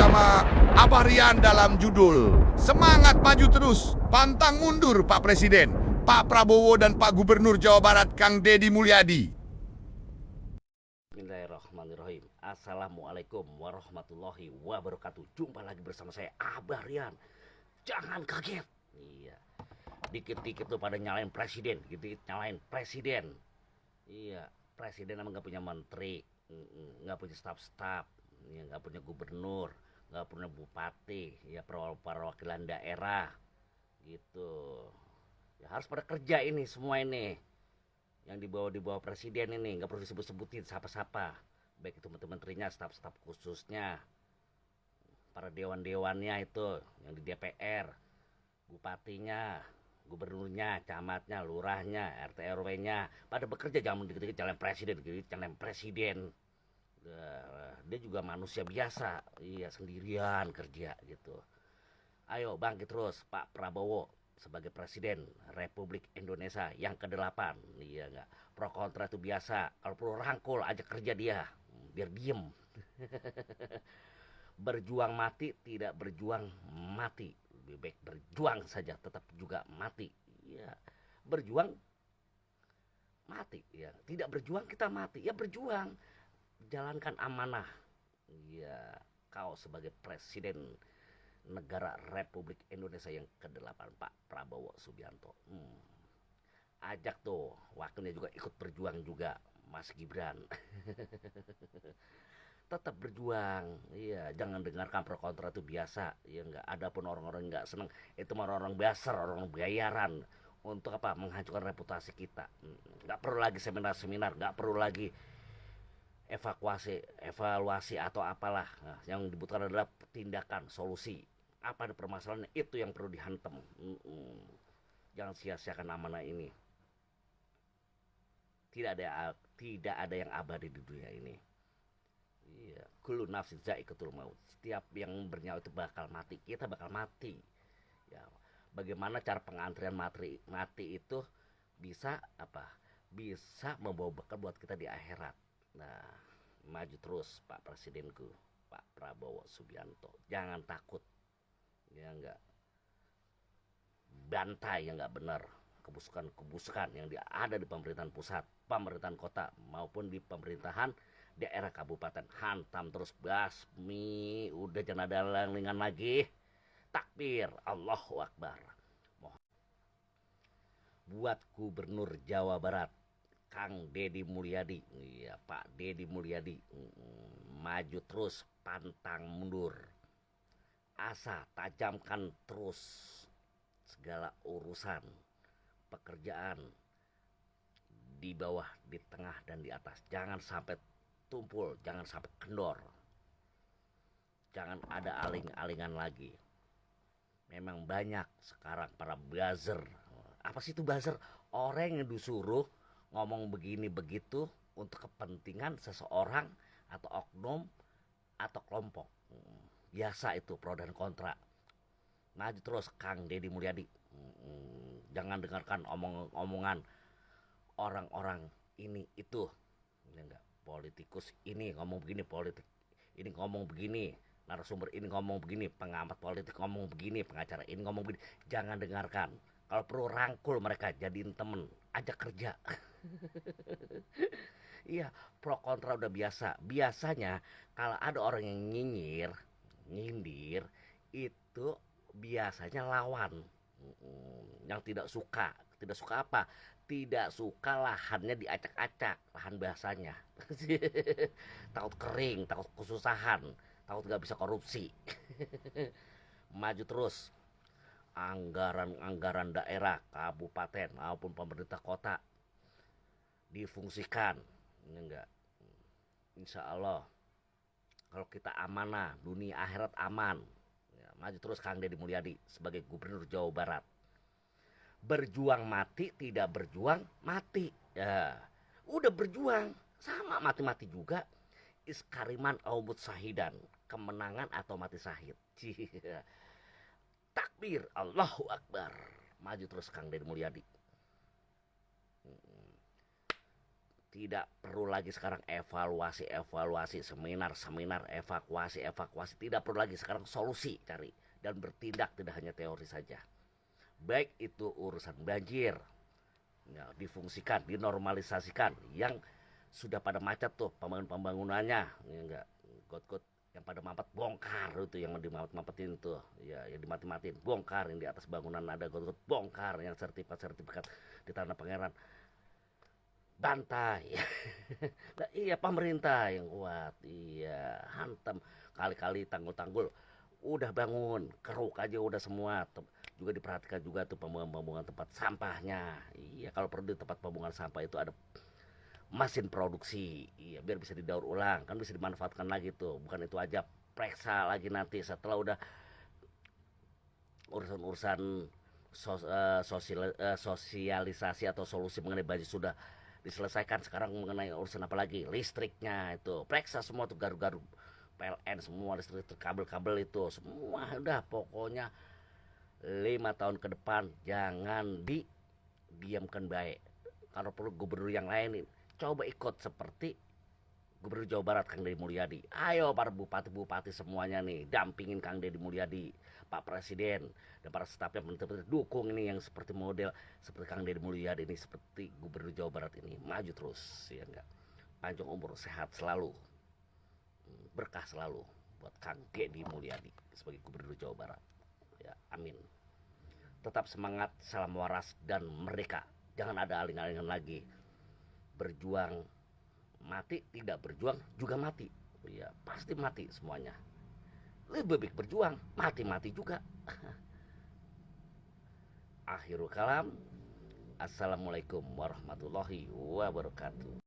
bersama Abah Rian dalam judul Semangat Maju Terus, Pantang Mundur Pak Presiden, Pak Prabowo dan Pak Gubernur Jawa Barat Kang Deddy Mulyadi. Bismillahirrahmanirrahim. Assalamualaikum warahmatullahi wabarakatuh. Jumpa lagi bersama saya Abah Rian. Jangan kaget. Iya. Dikit-dikit tuh pada nyalain presiden, gitu nyalain presiden. Iya, presiden emang nggak punya menteri, nggak punya staf-staf, ya, nggak punya gubernur, nggak punya bupati, ya perwakilan daerah, gitu. Ya harus pada kerja ini semua ini, yang dibawa presiden ini nggak perlu disebut-sebutin siapa-siapa, baik itu menteri-menterinya, staf-staf khususnya, para dewan-dewannya itu yang di DPR, bupatinya, gubernurnya, camatnya, lurahnya, RT RW-nya pada bekerja, jangan dikit-dikit calon presiden, calon presiden. Dia juga manusia biasa, iya sendirian kerja gitu. Ayo bangkit terus Pak Prabowo sebagai Presiden Republik Indonesia yang ke-8. Iya enggak, pro kontra itu biasa, kalau perlu rangkul ajak kerja dia, biar diem. Berjuang mati, tidak berjuang mati. Lebih baik berjuang saja, tetap juga mati. Ya, berjuang mati. Ya, tidak berjuang kita mati. Ya berjuang, jalankan amanah. Ya, kau sebagai Presiden Negara Republik Indonesia yang ke-8 Pak Prabowo Subianto. Ajak tuh, wakilnya juga ikut berjuang juga, Mas Gibran. Tetap berjuang, iya, jangan dengarkan pro kontra itu biasa, ya enggak. Ada pun orang-orang nggak seneng, itu orang-orang biasa, orang bayaran untuk apa? Menghancurkan reputasi kita. Nggak perlu lagi seminar-seminar, nggak perlu lagi evaluasi atau apalah. Nah, yang dibutuhkan adalah tindakan, solusi. Apa ada permasalahannya, itu yang perlu dihantam. Jangan sia-siakan amanah ini. Tidak ada yang abadi di dunia ini. Iya, kullu nafsin za'iqatul maut. Setiap yang bernyawa itu bakal mati. Kita bakal mati. Ya, bagaimana cara pengantrian mati itu bisa apa? Bisa membawa bekal buat kita di akhirat. Nah, maju terus Pak Presidenku, Pak Prabowo Subianto. Jangan takut. Ya enggak. Bantai yang enggak benar. Kebusukan yang ada di pemerintahan pusat, pemerintahan kota maupun di pemerintahan daerah kabupaten, hantam terus, basmi. Udah jangan ada lengan lagi. Takbir, Allahu Akbar. Buat Gubernur Jawa Barat Kang Deddy Mulyadi, iya Pak Deddy Mulyadi, maju terus, pantang mundur. Asa tajamkan terus segala urusan pekerjaan di bawah, di tengah dan di atas. Jangan sampai tumpul, jangan sampai kendor. Jangan ada aling-alingan lagi. Memang banyak sekarang para buzzer. Apa sih itu buzzer? Orang yang disuruh ngomong begini begitu untuk kepentingan seseorang atau oknum atau kelompok. Biasa itu pro dan kontra. Maju terus Kang Deddy Mulyadi. Jangan dengarkan omongan orang-orang ini itu. Enggak, politikus ini ngomong begini, politik ini ngomong begini, narasumber ini ngomong begini, pengamat politik ngomong begini, pengacara ini ngomong begini. Jangan dengarkan. Kalau perlu rangkul mereka, jadiin temen, ajak kerja. Iya, pro kontra udah biasa. Biasanya kalau ada orang yang nyindir, itu biasanya lawan. Yang tidak suka apa? Tidak suka lahannya diacak-acak, lahan bahasanya. Takut kering, takut kesusahan, takut gak bisa korupsi. Maju terus. Anggaran daerah, kabupaten maupun pemerintah kota difungsikan. Ini enggak. Insya Allah kalau kita amanah, dunia akhirat aman. Ya, maju terus Kang Deddy Mulyadi sebagai Gubernur Jawa Barat. Berjuang mati, tidak berjuang mati. Ya, udah berjuang sama mati-mati juga. Iskariman aumut sahidan, kemenangan atau mati syahid. Takbir, Allahu Akbar. Maju terus Kang Deddy Mulyadi. Tidak perlu lagi sekarang evaluasi, seminar, evakuasi. Tidak perlu lagi sekarang solusi cari. Dan bertindak, tidak hanya teori saja. Baik itu urusan banjir, ya, difungsikan, dinormalisasikan. Yang sudah pada macet tuh pembangunannya, ya enggak, got-got yang pada mampet bongkar itu, yang dimampet-mampetin tuh, ya, yang dimati-matiin bongkar, yang di atas bangunan ada got-got bongkar, yang sertifikat di Tanah Pangeran bantai. Nah, iya, pemerintah yang kuat, iya, hantam kali-kali tanggul-tanggul udah bangun, keruk aja udah semua. Juga diperhatikan juga tuh pembuangan tempat sampahnya. Iya, kalau perlu di tempat pembuangan sampah itu ada mesin produksi, iya, biar bisa didaur ulang, kan bisa dimanfaatkan lagi tuh. Bukan itu aja, periksa lagi nanti setelah udah urusan sosialisasi atau solusi mengenai banjir sudah diselesaikan. Sekarang mengenai urusan apa lagi, listriknya itu periksa semua tuh, garu-garu PLN semua, listrik, kabel-kabel itu semua udah. Pokoknya 5 tahun ke depan jangan didiamkan baik. Kalau perlu gubernur yang lain coba ikut seperti Gubernur Jawa Barat Kang Deddy Mulyadi. Ayo para bupati-bupati semuanya nih, dampingin Kang Deddy Mulyadi, Pak Presiden dan para stafnya, menteri-menteri, dukung ini yang seperti model seperti Kang Deddy Mulyadi ini, seperti Gubernur Jawa Barat ini, maju terus, ya enggak. Panjang umur, sehat selalu, berkah selalu buat Kang Deddy Mulyadi sebagai Gubernur Jawa Barat. Ya, amin. Tetap semangat, salam waras dan merdeka. Jangan ada aling-alingan lagi. Berjuang mati, tidak berjuang juga mati. Ya, pasti mati semuanya. Lebih baik berjuang, mati-mati juga. Akhirul kalam. Assalamualaikum warahmatullahi wabarakatuh.